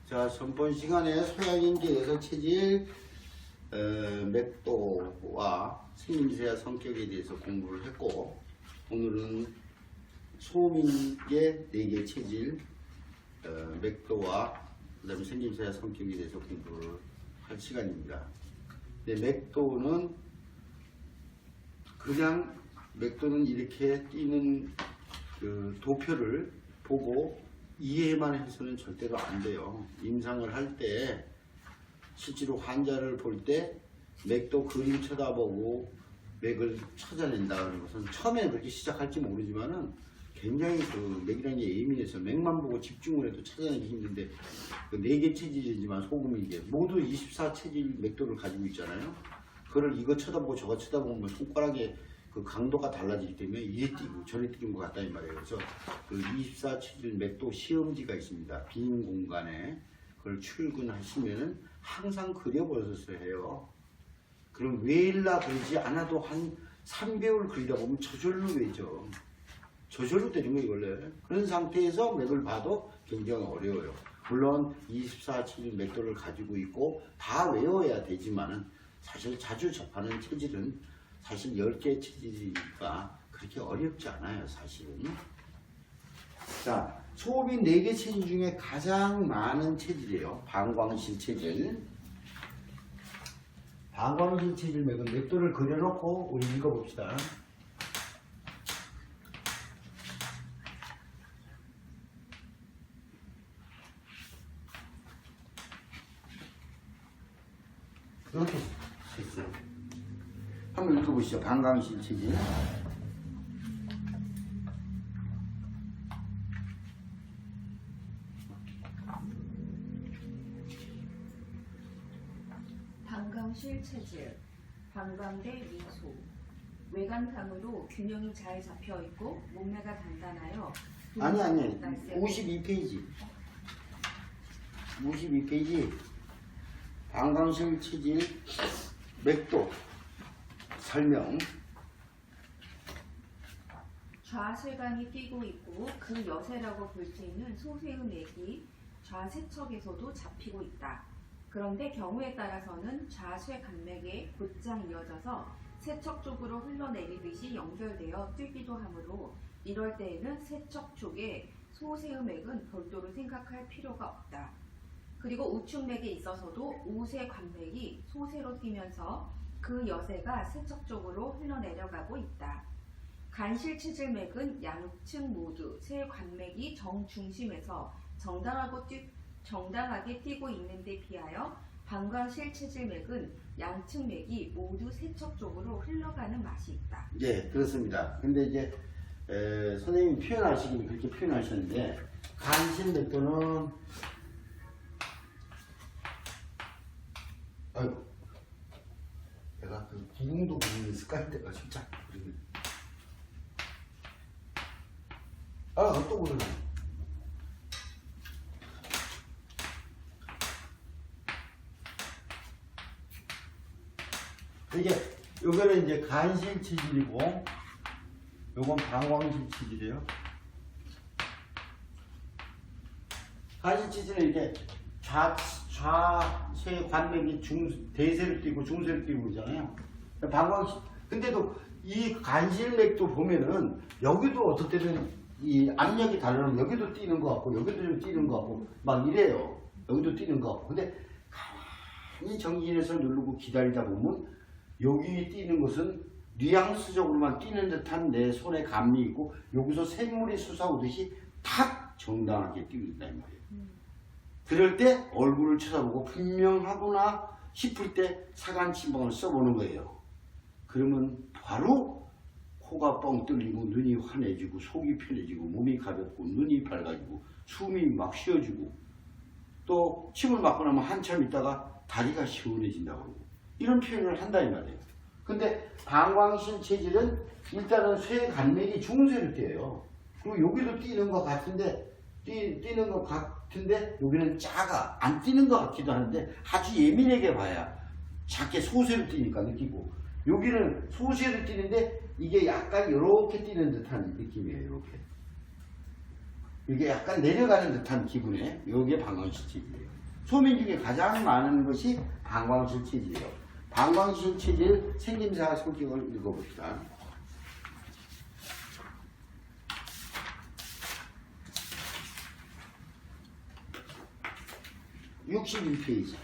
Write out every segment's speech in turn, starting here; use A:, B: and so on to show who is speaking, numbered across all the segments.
A: 자, 전번 시간에 소양인계에서 체질, 맥도와 생김새와 성격에 대해서 공부를 했고, 오늘은 소음인계 4개 체질, 맥도와 그 다음에 생김새와 성격에 대해서 공부를 할 시간입니다. 네, 맥도는 이렇게 띄는 그 도표를 보고 이해만 해서는 절대로 안 돼요. 임상을 할 때 실제로 환자를 볼 때 맥도 그림 쳐다보고 맥을 찾아낸다 그런 것은 처음에 그렇게 시작할지 모르지만은 굉장히 그 맥이라는 게 예민해서 맥만 보고 집중을 해도 찾아내기 힘든데 그 4개 체질이지만 소금이게 모두 24체질 맥도를 가지고 있잖아요. 그걸 이거 쳐다보고 저거 쳐다보면 손가락에 그 강도가 달라지기 때문에 이에 띄고 저에 띄는 것 같다 이 말이에요. 그래서 그 24체질 맥도 시험지가 있습니다. 빈 공간에 그걸 출근하시면은 항상 그려버려서 해요. 그럼 외일라 그리지 않아도 한 3개월 그리다 보면 저절로 외죠. 저절로 되는 거예요 원래. 그런 상태에서 맥을 봐도 굉장히 어려워요. 물론 24체질 맥도를 가지고 있고 다 외워야 되지만은 사실 자주 접하는 체질은 사실 10개 체질이니까 그렇게 어렵지 않아요 사실은. 자, 소음인 4개 체질 중에 가장 많은 체질이에요. 방광실 체질. 방광실 체질 맥은 맥도를 그려놓고 우리 읽어봅시다. 이렇게 있어요. 한번 읽어보시죠. 방광실 체질.
B: 방광실 체질, 방광대 미소, 외관상으로 균형이 잘 잡혀있고 몸매가 단단하여
A: 아니 52페이지 52페이지 방광실 체질 맥도 설명.
B: 좌세관이 띄고 있고 그 여세라고 볼 수 있는 소세의 맥이 좌세척에서도 잡히고 있다. 그런데 경우에 따라서는 좌쇄 간맥에 곧장 이어져서 세척 쪽으로 흘러내리듯이 연결되어 뛰기도 하므로 이럴 때에는 세척 쪽에 소세의 맥은 별도로 생각할 필요가 없다. 그리고 우측맥에 있어서도 우세 관맥이 소세로 뛰면서 그 여세가 세척 쪽으로 흘러내려가고 있다. 간실 체질 맥은 양측 모두 세 관맥이 정중심에서 정당하게 뛰고 있는데 비하여 방광실 체질 맥은 양측 맥이 모두 세척 쪽으로 흘러가는 맛이 있다.
A: 네, 그렇습니다. 근데 이제 선생님이 표현하시긴 그렇게 표현하셨는데 간실 맥도는 아이고 내가 그 구궁도 부르는 습관이 돼가지고 자꾸 그러네. 또 그러네. 이게 요거는 이제 간실 체질이고 요건 방광실 체질이에요. 간실 체질은 이렇게 좌쇄 관맥이 대세를 띄고 중세를 띄고 그러잖아요. 방광실. 근데도 이 간실맥도 보면은 여기도 어떨 때는 이 압력이 다르면 여기도 뛰는 것 같고 여기도 좀 뛰는 것 같고 막 이래요. 여기도 뛰는 것 같고. 근데 가만히 정진해서 누르고 기다리다 보면 여기 뛰는 것은 뉘앙스적으로만 뛰는 듯한 내 손에 감이 있고 여기서 샘물이 솟아오듯이 탁 정당하게 뛰고 있다 이 말이에요. 그럴 때 얼굴을 쳐다보고 분명하구나 싶을 때 사간침방을 써보는 거예요. 그러면 바로 코가 뻥 뚫리고 눈이 환해지고 속이 편해지고 몸이 가볍고 눈이 밝아지고 숨이 막 쉬어지고 또 침을 맞고 나면 한참 있다가 다리가 시원해진다고 그러고 이런 표현을 한다 이 말이에요. 근데 방광실 체질은 일단은 쇠 간맥이 중세를 띄어요. 그리고 여기도 뛰는 것 같은데 뛰는 것 같은데 여기는 작아. 안 뛰는 것 같기도 하는데 아주 예민하게 봐야 작게 소세를 뛰니까 느끼고 여기는 소세를 뛰는데 이게 약간 이렇게 뛰는 듯한 느낌이에요. 이렇게 이게 약간 내려가는 듯한 기분에 이게 방광실 체질이에요. 소민 중에 가장 많은 것이 방광실 체질이에요. 방광실 체질 생김새와 성격을 읽어봅시다. 61페이지.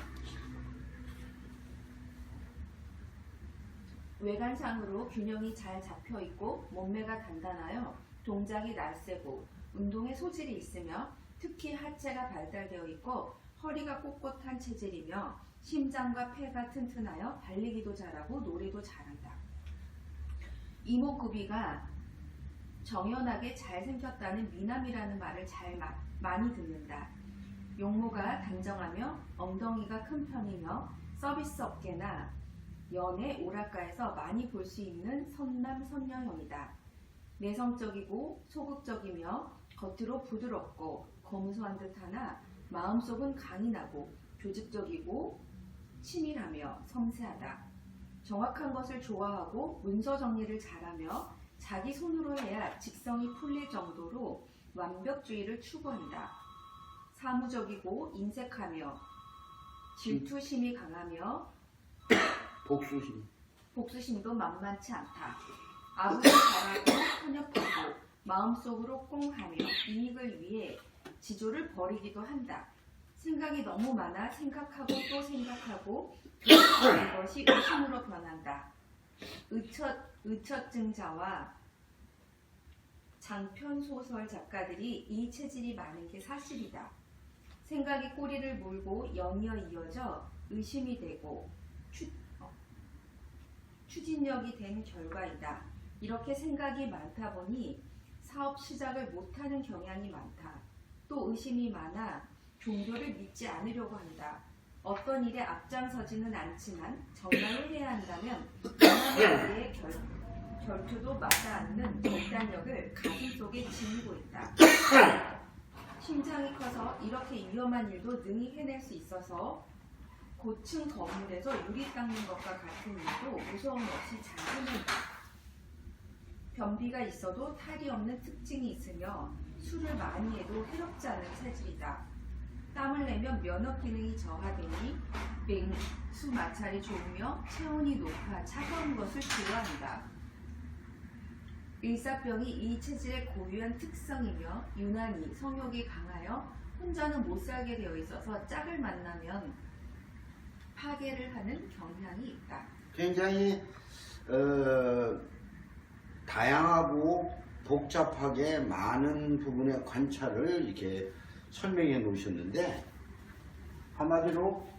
B: 외관상으로 균형이 잘 잡혀 있고 몸매가 단단하여 동작이 날쌔고 운동에 소질이 있으며 특히 하체가 발달되어 있고 허리가 꼿꼿한 체질이며 심장과 폐가 튼튼하여 달리기도 잘하고 노래도 잘한다. 이목구비가 정연하게 잘생겼다는 미남이라는 말을 많이 듣는다. 용모가 단정하며 엉덩이가 큰 편이며 서비스 업계나 연애, 오락가에서 많이 볼 수 있는 선남 선녀형이다. 내성적이고 소극적이며 겉으로 부드럽고 검소한 듯하나 마음속은 강인하고 조직적이고 치밀하며 섬세하다. 정확한 것을 좋아하고 문서 정리를 잘하며 자기 손으로 해야 직성이 풀릴 정도로 완벽주의를 추구한다. 사무적이고 인색하며 질투심이 강하며 복수심도 만만치 않다. 아부를 잘하고 편협하고 마음속으로 꽁하며 이익을 위해 지조를 벌이기도 한다. 생각이 너무 많아 생각하고 또 생각하고 결국은 이것이 의심으로 변한다. 의처증자와 장편소설 작가들이 이 체질이 많은 게 사실이다. 생각이 꼬리를 물고 연이어 이어져 의심이 되고 추진력이 된 결과이다. 이렇게 생각이 많다 보니 사업 시작을 못하는 경향이 많다. 또 의심이 많아 종교를 믿지 않으려고 한다. 어떤 일에 앞장서지는 않지만 정말로 해야 한다면 그의 결투도 맞아 않는 결단력을 가슴속에 지니고 있다. 심장이 커서 이렇게 위험한 일도 능히 해낼 수 있어서 고층 건물에서 유리 닦는 것과 같은 일도 무서움 없이 잘 해낸다. 변비가 있어도 탈이 없는 특징이 있으며 술을 많이 해도 해롭지 않은 체질이다. 땀을 내면 면역 기능이 저하되니 맹수 마찰이 좋으며 체온이 높아 차가운 것을 좋아한다. 일사병이 이 체질의 고유한 특성이며 유난히 성욕이 강하여 혼자는 못 살게 되어 있어서 짝을 만나면 파괴를 하는 경향이 있다.
A: 굉장히 다양하고 복잡하게 많은 부분의 관찰을 이렇게 설명해 놓으셨는데, 한마디로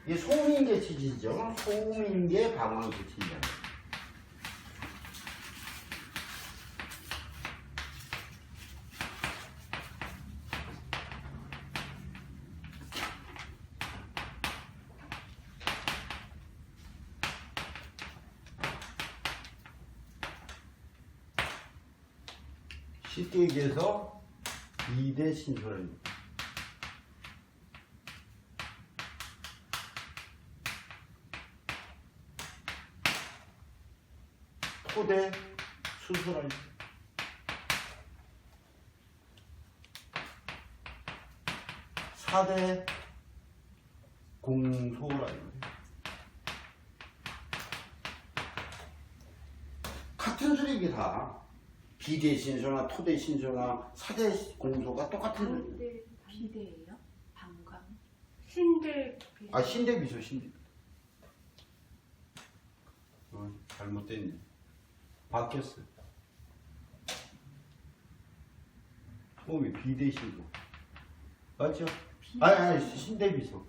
A: 이게 소민계 체질이죠. 소민계 방광계 체질. 쉽게 얘기해서 2대 신소입니다. 토대 순수라입니다. 4대 공소라입니다. 같은 소리 이게 다. 비대 신소나 토대 신소나 4대 공소가 똑같은.
B: 비대예요? 방광?
C: 신대
A: 신대 비소 신대. 잘못됐네. 바뀌었어. 처음에 비대 신소. 맞죠? 아니 신대 비소.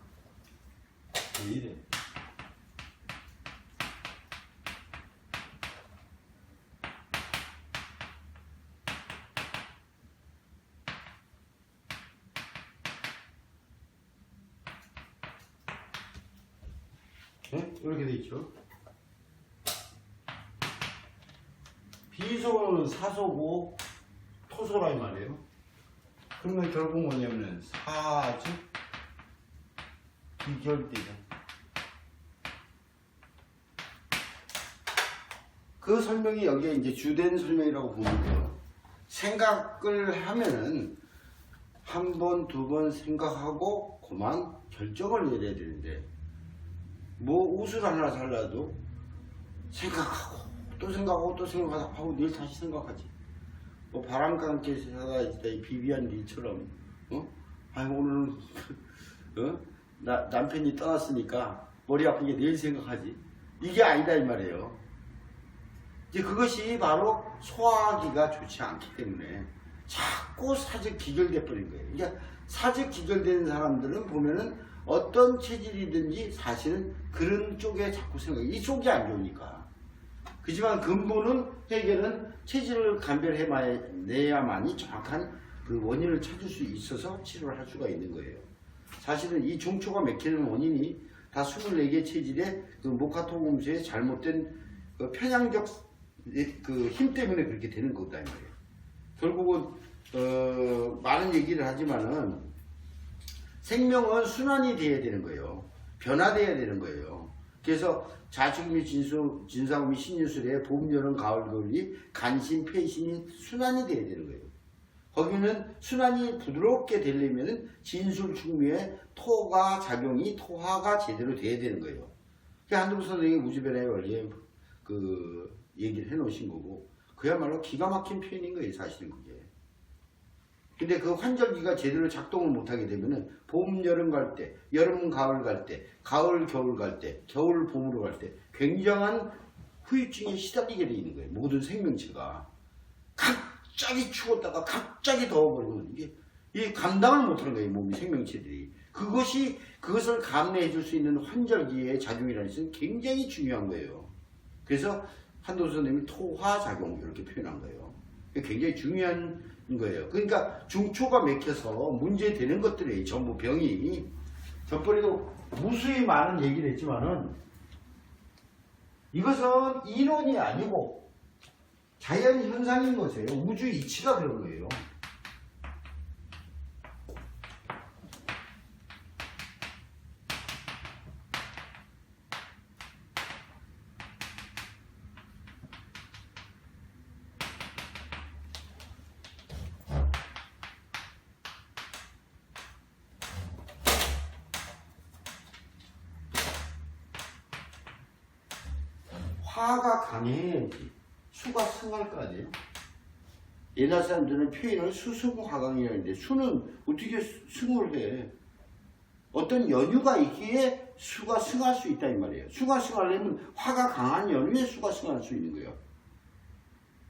A: 왜 이래? 네? 이렇게 돼 있죠. 비소는 사소고 토소라 이 말이에요. 그러면 결국 뭐냐면은 사즉 비결대죠. 그 설명이 여기에 이제 주된 설명이라고 보면 돼요. 생각을 하면은 한 번, 두 번 생각하고 그만 결정을 내려야 되는데 뭐 옷을 하나 살라도 생각하고 또 생각하고 또 생각하고 내일 다시 생각하지. 뭐 바람과 함께 살아있다 이 비비안 리처럼 아니 오늘은 남편이 떠났으니까 머리 아픈 게 내일 생각하지. 이게 아니다 이 말이에요. 이제 그것이 바로 소화하기가 좋지 않기 때문에 자꾸 사직 기결돼 버린 거예요. 그러니까 사직 기결되는 사람들은 보면은 어떤 체질이든지 사실은 그런 쪽에 자꾸 생각해. 이쪽이 안 좋으니까. 그지만 근본은 해결은 체질을 감별해내야만이 정확한 그 원인을 찾을 수 있어서 치료를 할 수가 있는 거예요. 사실은 이 중초가 맥히는 원인이 다 24개 체질의 그 목화토금수의 잘못된 그 편향적 그 힘 때문에 그렇게 되는 거다 이 말이에요. 결국은 많은 얘기를 하지만은 생명은 순환이 돼야 되는 거예요. 변화돼야 되는 거예요. 그래서 자축미, 진사오미, 신유술의 봄, 여름, 가을, 겨울이 간신, 폐신이 순환이 돼야 되는 거예요. 거기는 순환이 부드럽게 되려면 진술 충미에 토가 작용이 토화가 제대로 돼야 되는 거예요. 한두부 선생님이 우주변화의 원리에 그 얘기를 해놓으신 거고 그야말로 기가 막힌 표현인 거예요. 사실은 그게. 근데 그 환절기가 제대로 작동을 못하게 되면은 봄, 여름 갈 때, 여름, 가을 갈 때, 가을, 겨울 갈 때, 겨울, 봄으로 갈 때 굉장한 후유증에 시달리게 돼 있는 거예요. 모든 생명체가. 갑자기 추웠다가 갑자기 더워버리면 이게 감당을 못하는 거예요. 몸이 생명체들이. 그것을 감내해 줄 수 있는 환절기의 작용이라는 것은 굉장히 중요한 거예요. 그래서 한도수 선생님이 토화작용 이렇게 표현한 거예요. 굉장히 중요한 거예요. 그러니까 중초가 맥혀서 문제되는 것들이 전부 병이 전번에도 무수히 많은 얘기를 했지만은 이것은 이론이 아니고 자연 현상인 것이에요. 우주 이치가 그런 거예요. 화가 강해야지 수가 승할 거 아니에요. 옛날 사람들은 표현을 수승화강이라는데 수는 어떻게 승을 해. 어떤 연유가 있기에 수가 승할 수 있다 이 말이에요. 수가 승하려면 화가 강한 연유에 수가 승할 수 있는 거예요.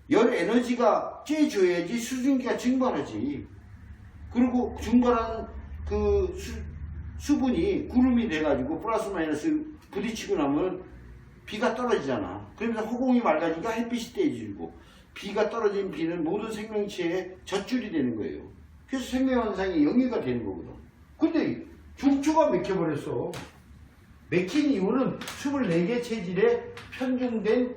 A: 열 에너지가 쬐줘야지 수증기가 증발하지. 그리고 증발한 그 수분이 구름이 돼가지고 플러스 마이너스 부딪히고 나면 비가 떨어지잖아. 그러면서 허공이 맑아지니까 햇빛이 떼지고 비가 떨어진 비는 모든 생명체의 젖줄이 되는 거예요. 그래서 생명현상이 영위가 되는 거거든. 근데 중초가 맥혀버렸어. 맥힌 이유는 24개 체질에 편중된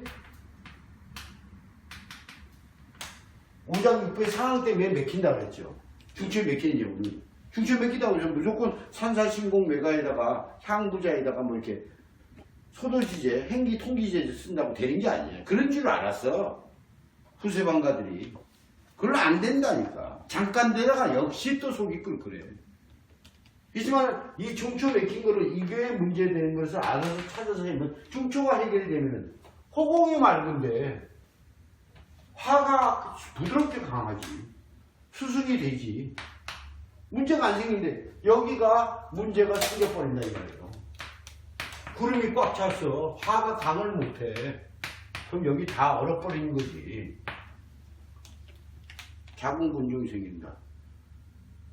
A: 오장육부의 상황 때문에 맥힌다고 했죠. 중초에 맥히는 이유는. 중초에 맥히다고 해서 무조건 산사신공 메가에다가 향부자에다가 뭐 이렇게 소도지제, 행기 통기제 쓴다고 되는 게 아니에요. 그런 줄 알았어. 후세방가들이. 그걸 안 된다니까. 잠깐 되다가 역시 또 속이 끓그래. 하지만 이 중초 맥힌 거를 이게 문제되는 것을 알아서 찾아서 하면 중초가 해결이 되면은 허공이 맑은데 화가 부드럽게 강하지. 수승이 되지. 문제가 안 생긴데 여기가 문제가 생겨버린다 이 말이에요. 구름이 꽉 찼어. 화가 강을 못해. 그럼 여기 다 얼어버리는 거지. 작은 곤종이 생긴다.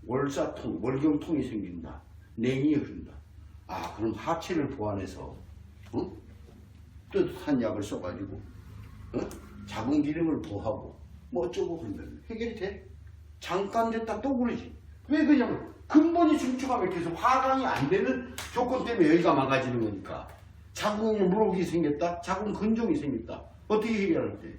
A: 월사통, 월경통이 생긴다. 냉이 흐른다. 아, 그럼 하체를 보완해서 뜨뜻한 약을 써가지고 작은 기름을 보하고 뭐 어쩌고 그러면 해결이 돼? 잠깐 됐다 또 그러지. 왜 그러냐면 근본이 중초가 맥혀서 화강이 안 되는 조건 때문에 여기가 망가지는 거니까. 작은 물혹이 생겼다. 작은 근종이 생겼다. 어떻게 해결할 때?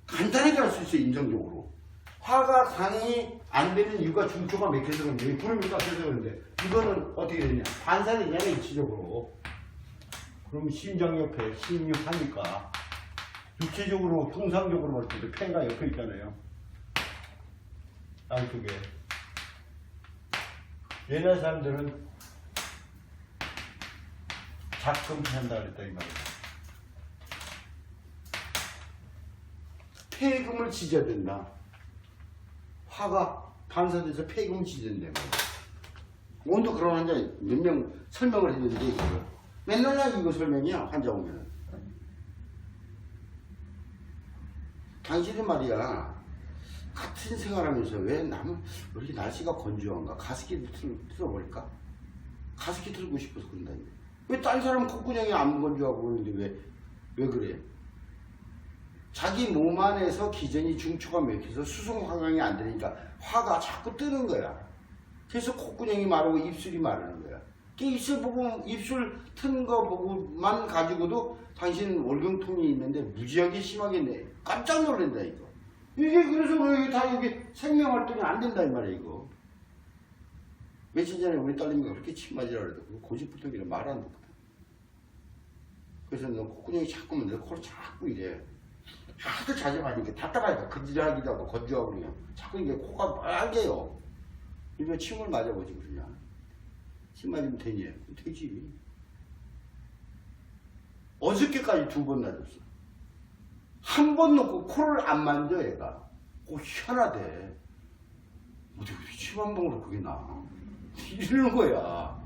A: 간단하게 할 수 있어요. 인정적으로. 화가 강이 안 되는 이유가 중초가 맥혀서 그런데 구름이 깎여서 그런데 이거는 어떻게 되냐. 반사되잖아요. 이치적으로. 그럼 심장 옆에 16하니까 육체적으로 통상적으로 볼 때도 폐가 옆에 있잖아요. 안쪽에. 옛날 사람들은 작금한다 그랬다 이 말이야. 폐금을 찢어야 된다. 화가 반사돼서 폐금을 찢어야 된다. 오늘도 그런 환자 몇 명 설명을 했는데 이거 맨날 나 이거 설명이야 환자 오면은. 당신은 말이야 같은 생활하면서 왜 나는 왜 이렇게 날씨가 건조한가? 가습기를 틀어버릴까? 가습기 틀고 싶어서 그런다니. 왜 딴 사람 콧구멍이 안 건조하고 그러는데 왜 그래? 자기 몸 안에서 기전이 중초가 맥혀서 수송 환경이 안 되니까 화가 자꾸 뜨는 거야. 그래서 콧구멍이 마르고 입술이 마르는 거야. 그 입술 튼 거 보고만 가지고도 당신은 월경통이 있는데 무지하게 심하게 깜짝 놀란다 이거. 이게 그래서 왜 다 이게 생명활동이 안 된다 이 말이야 이거. 며칠 전에 우리 딸내미가 그렇게 침 맞으라 그래도 고집부터기를 말 안 듣거든. 그래서 너 콧구멍이 자꾸만 내 코를 자꾸 이래. 하도 자주 마니까 답답하니까 근질하기도 하고 건조하고 그냥 자꾸 이게 코가 빨개요. 이거 침을 맞아보지 그러냐. 침 맞으면 되니? 되지. 어저께까지 2번 맞았어. 한 번 놓고 코를 안 만져 얘가. 희한하대. 어떻게 침 한 방으로 그게 나. 이러는 거야.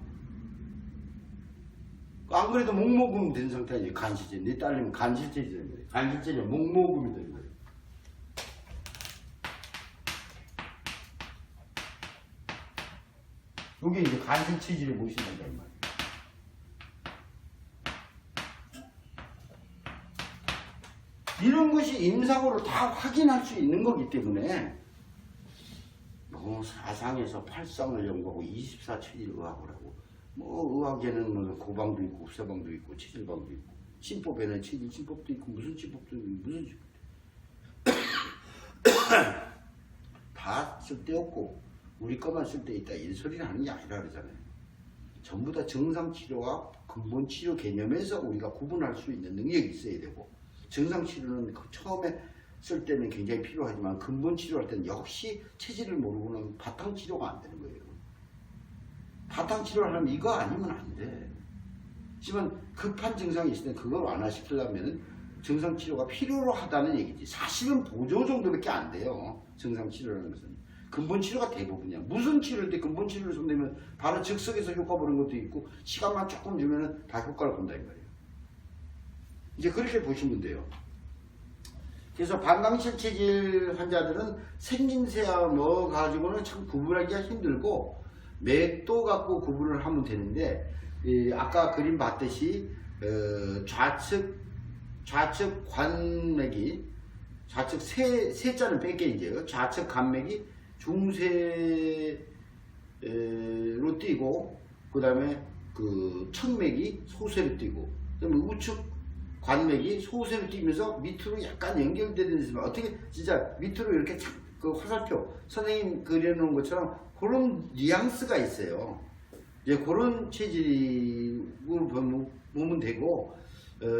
A: 안 그래도 목 먹으면 된 상태지. 간실제. 네 딸내미 간실제지 되는 거야. 간실제는 목 먹으면 되는 거야. 요게 이제 간질 체질에 모신단다 이 말이야. 이런 것이 임상으로 다 확인할 수 있는 거기 때문에 뭐 사상에서 8상을 연구하고 24체질 의학을 하고 뭐 의학에는 뭐 고방도 있고 흡사방도 있고 체질방도 있고 신법에는 체질 신법도 있고 무슨 신법도 있고 무슨 신법도 다 쓸데없고 우리 것만 쓸데있다 이 소리는 하는 게 아니라 그러잖아요. 전부 다 정상치료와 근본치료 개념에서 우리가 구분할 수 있는 능력이 있어야 되고 정상치료는 처음에 쓸 때는 굉장히 필요하지만 근본치료할 때는 역시 체질을 모르고는 바탕치료가 안 되는 거예요. 바탕치료를 하려면 이거 아니면 안 돼. 하지만 급한 증상이 있을 때 그걸 완화시키려면 정상치료가 필요로 하다는 얘기지. 사실은 보조 정도밖에 안 돼요. 정상치료라는 것은. 근본치료가 대부분이야. 무슨 치료일 때 근본치료를 손대면 바로 즉석에서 효과 보는 것도 있고 시간만 조금 주면 다 효과를 본다 이 말이에요. 이제 그렇게 보시면 돼요. 그래서 반강실 체질 환자들은 생김새와 뭐 가지고는 참 구분하기가 힘들고 맥도 갖고 구분을 하면 되는데 아까 그림 봤듯이 좌측 관맥이 좌측 세자는 뺄게이죠. 좌측 관맥이 중세로 뛰고 그 다음에 그 천맥이 소세로 뛰고 그다음에 우측 관맥이 소세로 뛰면서 밑으로 약간 연결되는 데서 어떻게 진짜 밑으로 이렇게 그 화살표 선생님 그려놓은 것처럼 그런 뉘앙스가 있어요. 이제 그런 체질을 보면 되고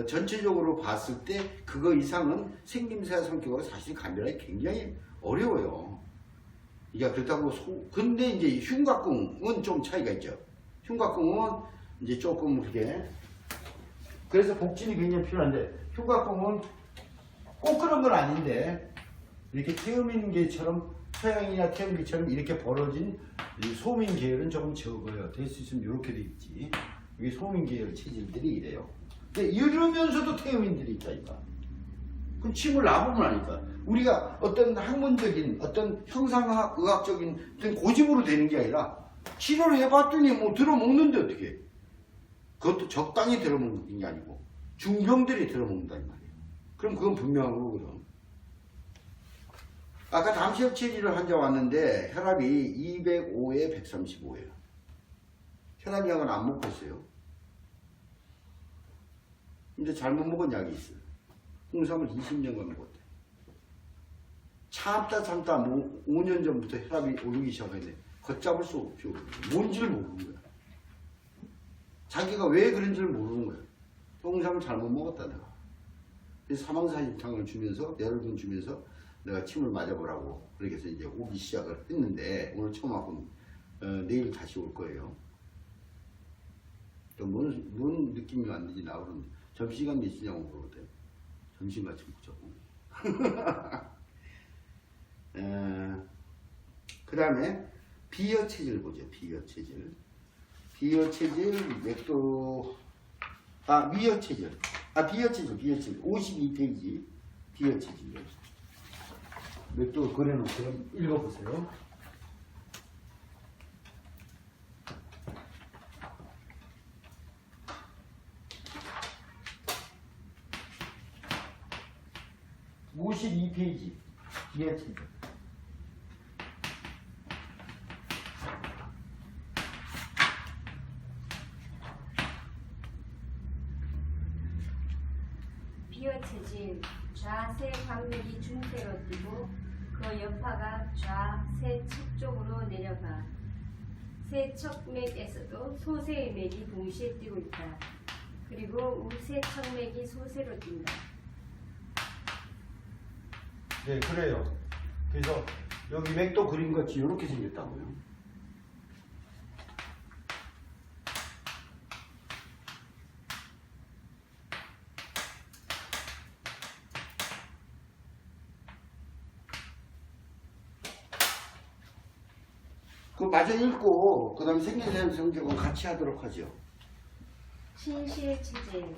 A: 전체적으로 봤을 때 그거 이상은 생김새와 성격으로 사실 감별하기 굉장히 어려워요. 이게 그렇다고 근데 이제 흉곽궁은 좀 차이가 있죠. 흉곽궁은 이제 조금 그렇게 그래서 복진이 굉장히 필요한데 흉곽궁은 꼭 그런 건 아닌데 이렇게 태음인계처럼 서양이나 태음계처럼 이렇게 벌어진 소민 계열은 조금 적어요. 될 수 있으면 이렇게 돼 있지. 이게 소민 계열 체질들이 이래요. 근데 이러면서도 태음인들이 있다니까. 그럼 침을 놔보면 아니까. 우리가 어떤 학문적인 어떤 형상의학적인 어떤 고집으로 되는 게 아니라 치료를 해봤더니 뭐 들어먹는데 어떻게? 그것도 적당히 들어먹는 게 아니고 중병들이 들어먹는다 이 말이에요. 그럼 그건 분명한 거거든. 아까 담시혈 체질을 환자 왔는데 혈압이 205에 135예요. 혈압약은 안 먹고 있어요. 근데 잘못 먹은 약이 있어요. 홍삼을 20년간 먹었대. 참다 뭐 5년 전부터 혈압이 오르기 시작했는데 걷잡을 수 없죠. 뭔지를 모르는 거야. 자기가 왜 그런지를 모르는 거야. 홍삼을 잘못 먹었다 내가. 그래서 사망사진탕을 주면서 열을 주면서 내가 침을 맞아보라고 그렇게 해서 이제 오기 시작을 했는데 오늘 처음 왔고 내일 다시 올 거예요. 또 뭔 느낌이 왔는지 나오는 점심시간 몇 시냐고 물어보대요. 점심 같이 먹자고. 그 다음에 비어 체질 보죠. 비어 체질. 비어 체질 맥도 미어 체질. 비어 체질. 52페이지 비어 체질. 맥도 그려놓고 읽어보세요. (52페이지) 비어 체질.
C: 비어 체질, 좌세 광맥이 중세로 뛰고 그 여파가 좌세척 쪽으로 내려가 세척맥에서도 소세의 맥이 동시에 뛰고 있다. 그리고 우세척맥이 소세로 뛴다.
A: 네, 그래요. 그래서 여기 맥도 그린 것이 이렇게 생겼다고요. 그 마저 읽고 그 다음에 생겨난 성격은 같이 하도록 하죠.
C: 신실 체질,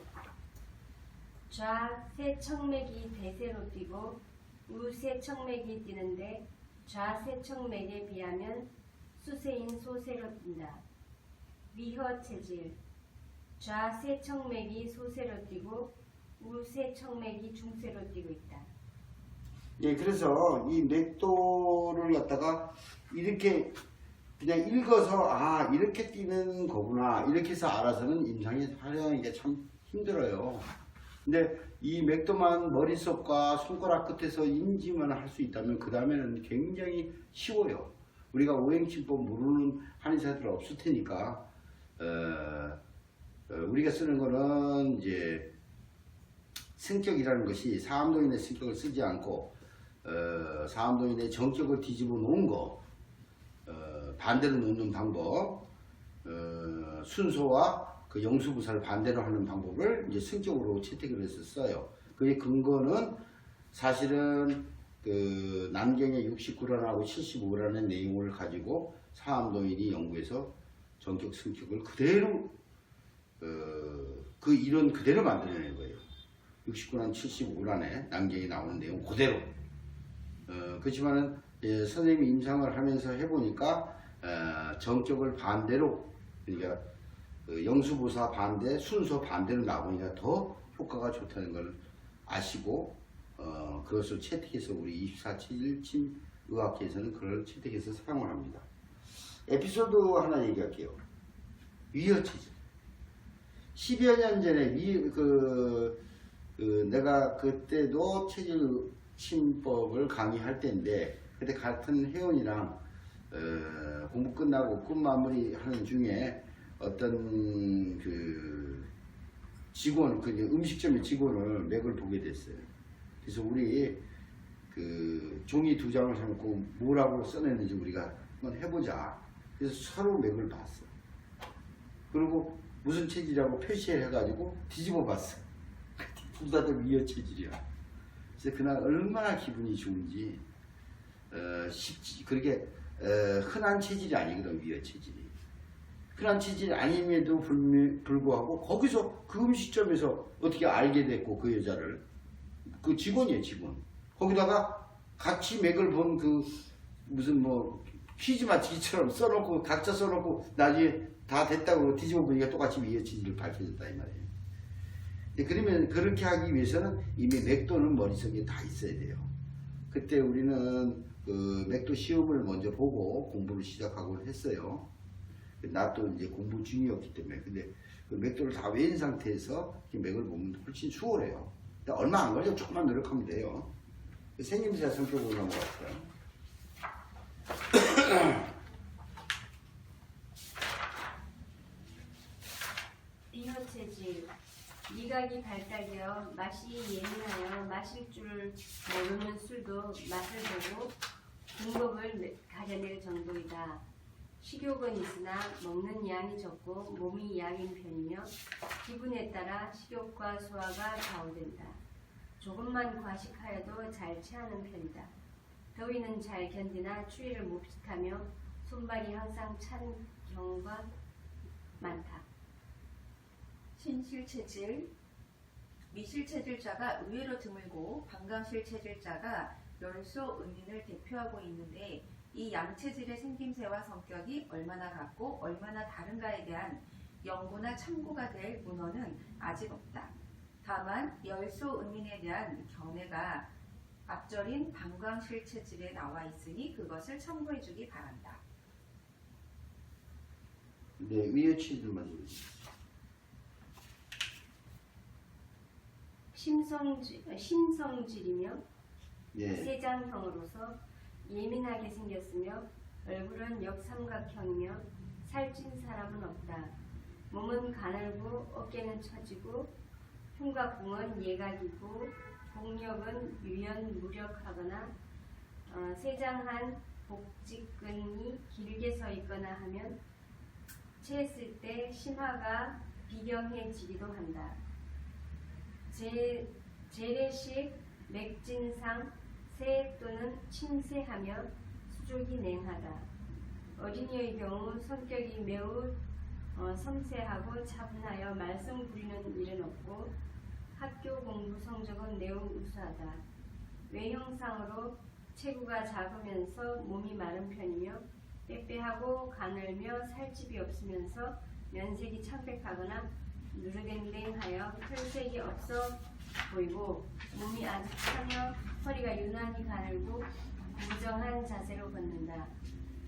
C: 좌세척맥이 대세로 뛰고 우세척맥이 뛰는데 좌세척맥에 비하면 수세인 소세로 뛴다. 위허 체질, 좌세척맥이 소세로 뛰고 우세척맥이 중세로 뛰고 있다.
A: 예, 그래서 이 맥도를 갖다가 이렇게 그냥 읽어서 이렇게 뛰는 거구나 이렇게 해서 알아서는 임상에 활용하기가 참 힘들어요. 근데 이 맥도만 머릿속과 손가락 끝에서 인지만 할 수 있다면 그 다음에는 굉장히 쉬워요. 우리가 오행침법 모르는 한의사들 없을 테니까 우리가 쓰는 거는 이제 승격이라는 것이 사암도인의 승격을 쓰지 않고 사암도인의 정격을 뒤집어 놓은 거 반대로 놓는 방법, 순소와 그 영수부사를 반대로 하는 방법을 이제 승격으로 채택을 해서 써요. 그의 근거는 사실은 그 남경의 69란하고 75란의 내용을 가지고 사암도인이 연구해서 정격 승격을 그대로 그 이론 그대로 만들어낸 거예요. 69란 75란에 남경이 나오는 내용 그대로. 그렇지만은 선생님이 임상을 하면서 해보니까 정격을 반대로 그러니까 영수보사 반대, 순서 반대로 나오니까 더 효과가 좋다는 걸 아시고 그것을 채택해서 우리 24체질 침의학계에서는 그걸 채택해서 사용을 합니다. 에피소드 하나 얘기할게요. 위허체질. 10여 년 전에 내가 그때도 체질 침법을 강의할 때인데 그때 같은 회원이랑 공부 끝나고 끝 마무리 하는 중에 어떤 그 직원, 그 음식점의 직원을 맥을 보게 됐어요. 그래서 우리 그 종이 2장을 사놓고 뭐라고 써냈는지 우리가 한번 해보자. 그래서 서로 맥을 봤어. 그리고 무슨 체질이라고 표시해가지고 뒤집어 봤어. 둘 다 위허 체질이야. 그래서 그날 얼마나 기분이 좋은지 쉽지. 그렇게 흔한 체질이 아니거든. 위허 체질이 흔한 체질이 아님에도 불구하고 거기서 그 음식점에서 어떻게 알게 됐고 그 여자를 그 직원이에요. 직원. 거기다가 같이 맥을 본 그 무슨 뭐 퀴즈 맞히기처럼 써놓고 각자 써놓고 나중에 다 됐다고 뒤집어 보니까 똑같이 위허 체질을 밝혀졌다 이 말이에요. 그러면 그렇게 하기 위해서는 이미 맥도는 머릿속에 다 있어야 돼요. 그때 우리는 그 맥도 시험을 먼저 보고 공부를 시작하고 했어요. 나도 이제 공부 중이었기 때문에. 근데 그 맥도를 다 외운 상태에서 맥을 보면 훨씬 수월해요. 얼마 안 걸려. 조금만 노력하면 돼요. 생김새 성격으로 넘어갔어요.
C: 비허체질, 미각이 발달되어 맛이 예민하여 마실 줄 모르는 술도 맛을 보고 궁법을 가려낼 정도이다. 식욕은 있으나 먹는 양이 적고 몸이 약인 편이며 기분에 따라 식욕과 소화가 좌우된다. 조금만 과식하여도 잘 체하는 편이다. 더위는 잘 견디나 추위를 몹시하며 손발이 항상 찬 경우가 많다.
B: 신실체질, 미실체질자가 의외로 드물고 방광실체질자가 열소 은인을 대표하고 있는데 이 양체질의 생김새와 성격이 얼마나 같고 얼마나 다른가에 대한 연구나 참고가 될 문헌은 아직 없다. 다만 열소 은인에 대한 견해가 앞절인 방광실체질에 나와 있으니 그것을 참고해 주기 바란다.
A: 네, 위에 치들만 읽으세요.
C: 심성질이며
A: 예.
C: 세장형으로서 예민하게 생겼으며 얼굴은 역삼각형이며 살찐 사람은 없다. 몸은 가늘고 어깨는 처지고 흉곽궁은 예각이고 복력은 유연무력하거나 세장한 복직근이 길게 서 있거나 하면 체했을 때 심화가 비경해지기도 한다. 재래식 맥진상 세 또는 침세하며 수족이 냉하다. 어린이의 경우 성격이 매우 섬세하고 차분하여 말썽 부리는 일은 없고 학교 공부 성적은 매우 우수하다. 외형상으로 체구가 작으면서 몸이 마른 편이며 빼빼하고 가늘며 살집이 없으면서 면색이 창백하거나 누르댕댕하여 혈색이 없어 보이고 몸이 아주 차며 허리가 유난히 가늘고 무정한 자세로 걷는다.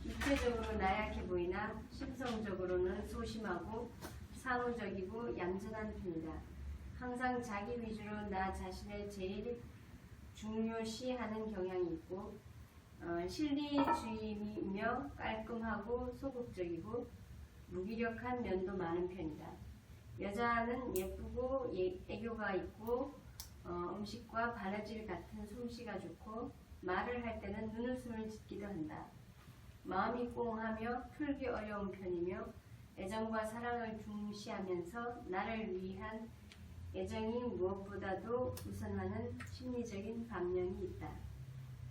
C: 육체적으로 나약해 보이나 심성적으로는 소심하고 사무적이고 얌전한 편이다. 항상 자기 위주로 나 자신을 제일 중요시하는 경향이 있고 실리주의이며 깔끔하고 소극적이고 무기력한 면도 많은 편이다. 여자는 예쁘고 애교가 있고 음식과 바느질 같은 솜씨가 좋고 말을 할 때는 눈웃음을 짓기도 한다. 마음이 꽁하며 풀기 어려운 편이며 애정과 사랑을 중시하면서 나를 위한 애정이 무엇보다도 우선하는 심리적인 반면이 있다.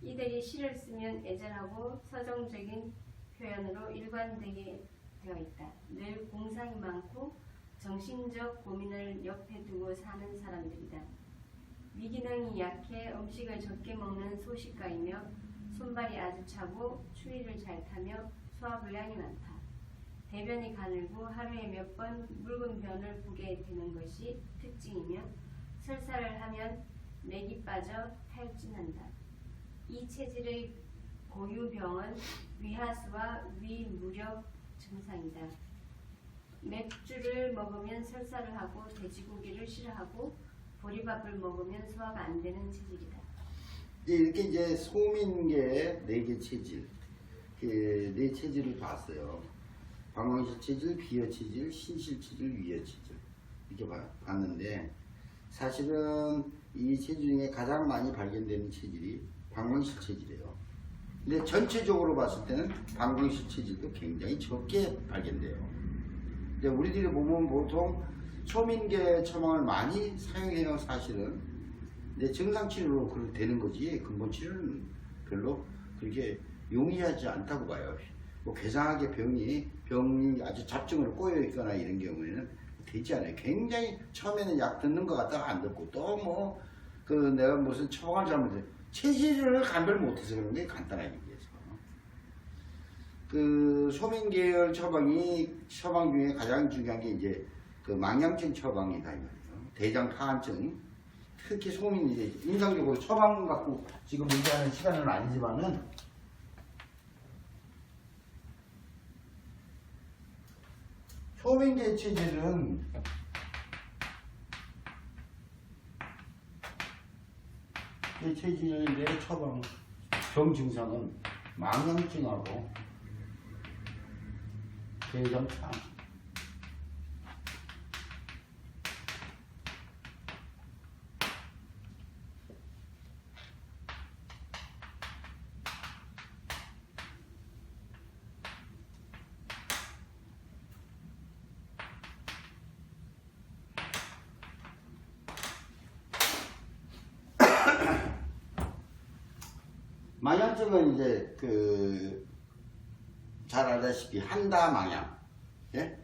C: 이들이 시를 쓰면 애절하고 서정적인 표현으로 일관되게 되어 있다. 늘 공상이 많고 정신적 고민을 옆에 두고 사는 사람들이다. 위기능이 약해 음식을 적게 먹는 소식가이며 손발이 아주 차고 추위를 잘 타며 소화불량이 많다. 대변이 가늘고 하루에 몇 번 묽은 변을 보게 되는 것이 특징이며 설사를 하면 맥이 빠져 탈진한다. 이 체질의 고유병은 위하수와 위무력 증상이다. 맥주를 먹으면 설사를 하고 돼지고기를 싫어하고 보리밥을 먹으면 소화가 안 되는 체질이다.
A: 이렇게 이제 소민계 4개 체질, 네 체질을 봤어요. 방광실 체질, 비여 체질, 신실 체질, 위여 체질 이렇게 봤는데 사실은 이 체질 중에 가장 많이 발견되는 체질이 방광실 체질이에요. 근데 전체적으로 봤을 때는 방광실 체질도 굉장히 적게 발견돼요. 근데 우리들이 보면 보통 소민계 처방을 많이 사용해요. 사실은 근데 증상치료로 그렇게 되는 거지 근본 치료는 별로 그렇게 용이하지 않다고 봐요. 뭐 괴상하게 병이 아주 잡증으로 꼬여 있거나 이런 경우에는 되지 않아요. 굉장히 처음에는 약 듣는 것 같다가 안 듣고 또 뭐 내가 무슨 처방을 잘못해 체질을 감별 못해서 그런 게 간단하게 얘기해서 소민계열 처방 중에 가장 중요한 게 이제 망향증 처방이다 이 말이에요. 대장 파한증 특히 소민이 이제 임상적으로 처방 갖고 지금 얘기하는 시간은 아니지만은 소민계 체질은 이 체질의 처방 병 증상은 망향증하고 대장판 망향증은 이제 잘 알다시피 한다망향, 예?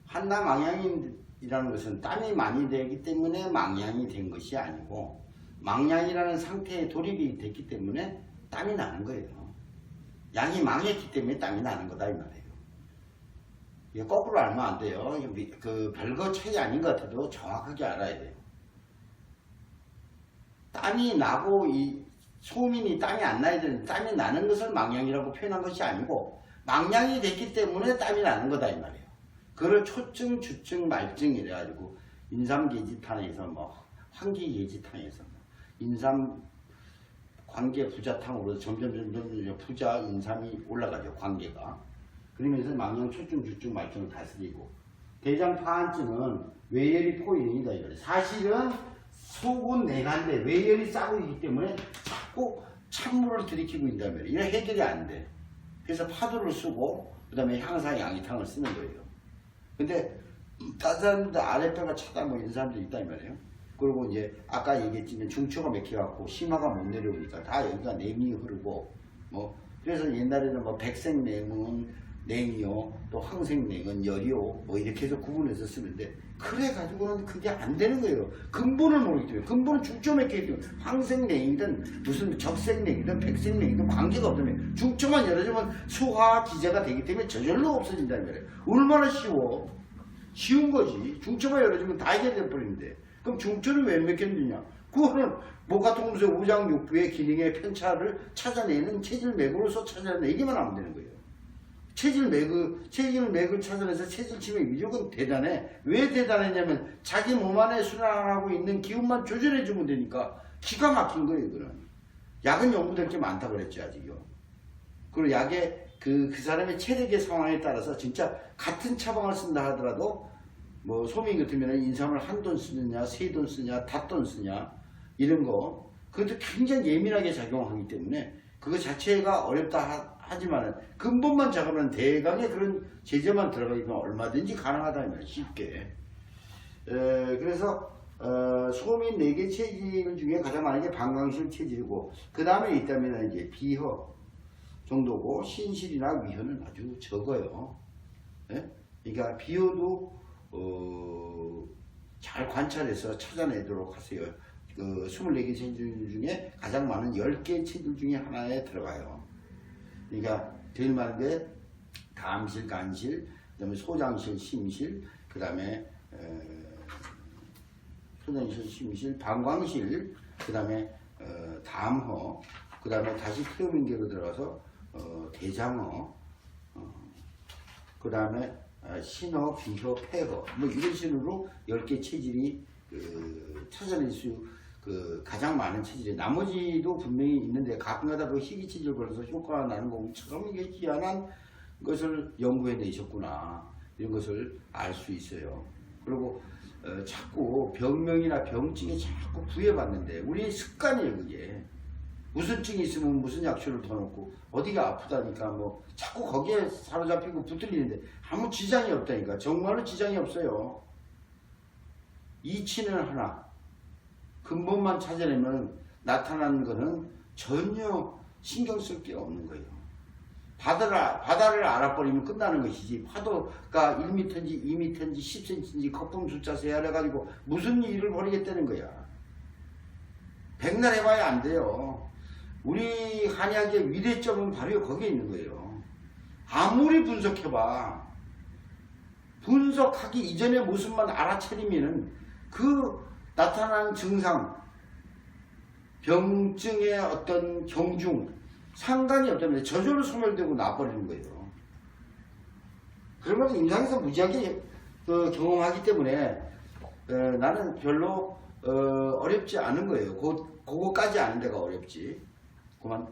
A: 한다망향이라는 것은 땀이 많이 되기 때문에 망향이 된 것이 아니고 망향이라는 상태에 돌입이 됐기 때문에 땀이 나는 거예요. 양이 망했기 때문에 땀이 나는 거다 이 말이에요. 이게 거꾸로 알면 안 돼요. 별거 차이 아닌 것 같아도 정확하게 알아야 돼요. 땀이 나고 소민이 땀이 안 나야 되는데 땀이 나는 것을 망향이라고 표현한 것이 아니고 망향이 됐기 때문에 땀이 나는 거다 이 말이에요. 그걸 초증, 주증, 말증 이래가지고 인삼계지탕에서 황기계지탕에서 인삼 관계 부자탕으로 점점 부자 인삼이 올라가죠. 관계가. 그러면서 망향, 초증, 주증, 말증을 다스리고 대장파한증은 외열이 포인이다 이거예요. 사실은 속은 내간데 외열이 싸고 있기 때문에 자꾸 찬물을 들이키고 있다면 이런 해결이 안 돼. 그래서 파도를 쓰고 그 다음에 향사 양이탕을 쓰는 거예요. 근데 다른 사람들도 아랫배가 차다 이런 사람들이 있다 이 말이에요. 그리고 이제 아까 얘기했지만 중추가 막혀갖고 심화가 못 내려오니까 다 여기가 냉이 흐르고 그래서 옛날에는 백색냉은 냉이요, 또 황색냉은 열이요, 이렇게 해서 구분해서 쓰는데 그래 가지고는 그게 안 되는 거예요. 근본을 모르기 때문에. 근본은 중점에 있기 때문에 황색냉이든 무슨 적색냉이든 백색냉이든 관계가 없으면 중점만 열어주면 수화 기제가 되기 때문에 저절로 없어진다는 거예요. 얼마나 쉬워. 쉬운 거지. 중점만 열어주면 다 해결돼 버리는데 그럼 중점은 왜 몇 개느냐? 그거는 목화통수의 우장육부의 기능의 편차를 찾아내는 체질맥으로서 찾아내기만 하면 되는 거예요. 체질맥을 찾아내서 체질침의 위력은 대단해. 왜 대단했냐면 자기 몸 안에 순환하고 있는 기운만 조절해주면 되니까 기가 막힌 거예요. 이거는. 약은 연구될 게 많다고 그랬죠 아직요. 그리고 약의 그 사람의 체력의 상황에 따라서 진짜 같은 처방을 쓴다 하더라도 소민 같으면 인삼을 1돈 쓰느냐 3돈 쓰냐 5돈 쓰냐 이런 거 그것도 굉장히 예민하게 작용하기 때문에 그거 자체가 어렵다 하지만 근본만 잡으면 대강의 그런 제재만 들어가기면 얼마든지 가능하다 이 말이에요. 쉽게. 그래서 소민 4개 체질 중에 가장 많은 게 방광실 체질이고 그 다음에 있다면 이제 비허 정도고 신실이나 위허는 아주 적어요. 예? 그러니까 비허도 잘 관찰해서 찾아내도록 하세요. 24개 체질 중에 가장 많은 10개 체질 중에 하나에 들어가요. 그러니까 제일 많은 게 담실, 간실, 그 다음에 소장실, 심실, 그 다음에 소장실, 심실, 방광실, 그 다음에 담허, 그 다음에 다시 태음인계로 들어가서 대장허, 그 다음에 신허, 비허, 폐허 이런 식으로 10개 체질이 찾아낼 수 가장 많은 체질이 나머지도 분명히 있는데 가끔가다 희귀 체질 걸려서 효과가 나는 것처럼 이게 희한한 것을 연구해내셨구나 이런 것을 알 수 있어요. 그리고 자꾸 병명이나 병증에 자꾸 부여받는데 우리 습관이에요. 그게 무슨 증이 있으면 무슨 약초를 더 넣고 어디가 아프다니까 자꾸 거기에 사로잡히고 붙들리는데 아무 지장이 없다니까. 정말로 지장이 없어요. 이치는 하나 근본만 찾아내면 나타나는 것은 전혀 신경 쓸 게 없는 거예요. 바다를 알아버리면 끝나는 것이지 파도가 1m인지 2m인지 10cm인지 거품 숫자 세야해가지고 무슨 일을 벌이겠다는 거야. 백날 해봐야 안 돼요. 우리 한의학의 위대점은 바로 거기에 있는 거예요. 아무리 분석해봐. 분석하기 이전의 모습만 알아차리면은 나타나는 증상, 병증의 어떤 경중, 상관이 없다면 저절로 소멸되고 나버리는 거예요. 그러면 임상에서 무지하게 경험하기 때문에 나는 별로 어렵지 않은 거예요. 그거까지 아는 데가 어렵지. 그만.